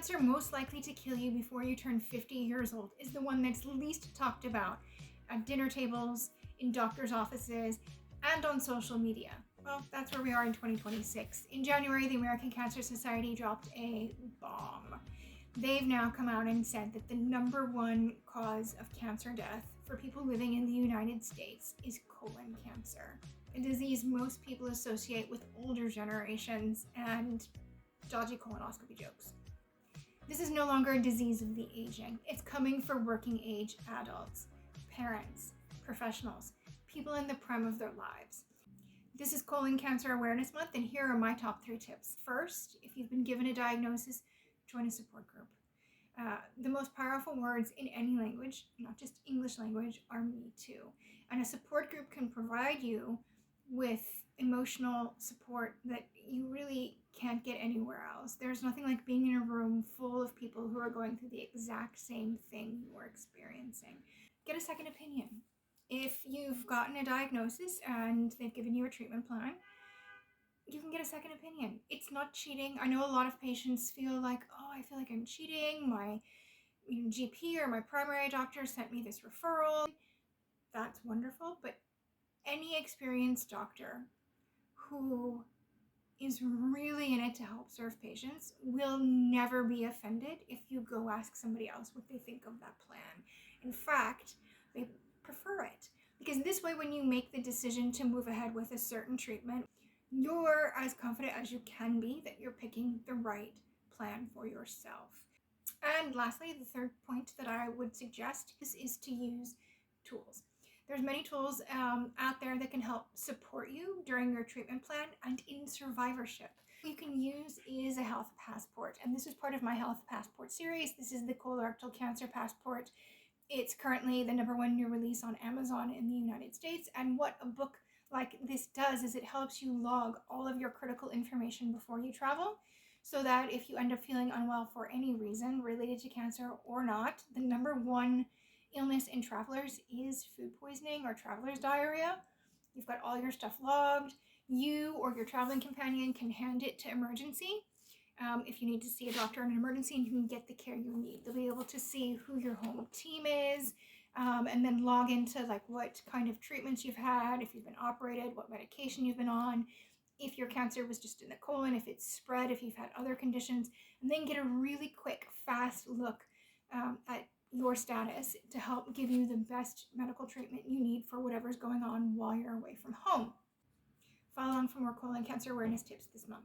cancer most likely to kill you before you turn 50 years old is the one that's least talked about at dinner tables, in doctors' offices, and on social media. Well, that's where we are in 2026. In January, the American Cancer Society dropped a bomb. They've now come out and said that the number one cause of cancer death for people living in the United States is colon cancer, a disease most people associate with older generations and dodgy colonoscopy jokes. This is no longer a disease of the aging. It's coming for working age adults, parents, professionals, people in the prime of their lives. This is Colon Cancer Awareness Month, and here are my top 3 tips. First, if you've been given a diagnosis, join a support group. The most powerful words in any language, not just English language, are me too. And a support group can provide you with emotional support that you really can't get anywhere else. There's nothing like being in a room full of people who are going through the exact same thing you are experiencing. Get a second opinion. If you've gotten a diagnosis and they've given you a treatment plan, you can get a second opinion. It's not cheating. I know a lot of patients feel like, oh, I feel like I'm cheating. My GP or my primary doctor sent me this referral. That's wonderful, but any experienced doctor who is really in it to help serve patients will never be offended if you go ask somebody else what they think of that plan. In fact, they prefer it, because this way, when you make the decision to move ahead with a certain treatment, you're as confident as you can be that you're picking the right plan for yourself. And lastly, the third point that I would suggest is to use tools. There's many tools out there that can help support you during your treatment plan and in survivorship. What you can use is a health passport, and this is part of my health passport series. This is the Colorectal Cancer Passport. It's currently the #1 new release on Amazon in the United States, and what a book like this does is it helps you log all of your critical information before you travel, so that if you end up feeling unwell for any reason related to cancer or not, the #1 illness in travelers is food poisoning or traveler's diarrhea. You've got all your stuff logged. You or your traveling companion can hand it to emergency if you need to see a doctor in an emergency, and you can get the care you need. They'll be able to see who your home team is, and then log into like what kind of treatments you've had, if you've been operated, what medication you've been on, if your cancer was just in the colon, if it's spread, if you've had other conditions, and then get a really quick, fast look at your status to help give you the best medical treatment you need for whatever's going on while you're away from home. Follow along for more colon cancer awareness tips this month.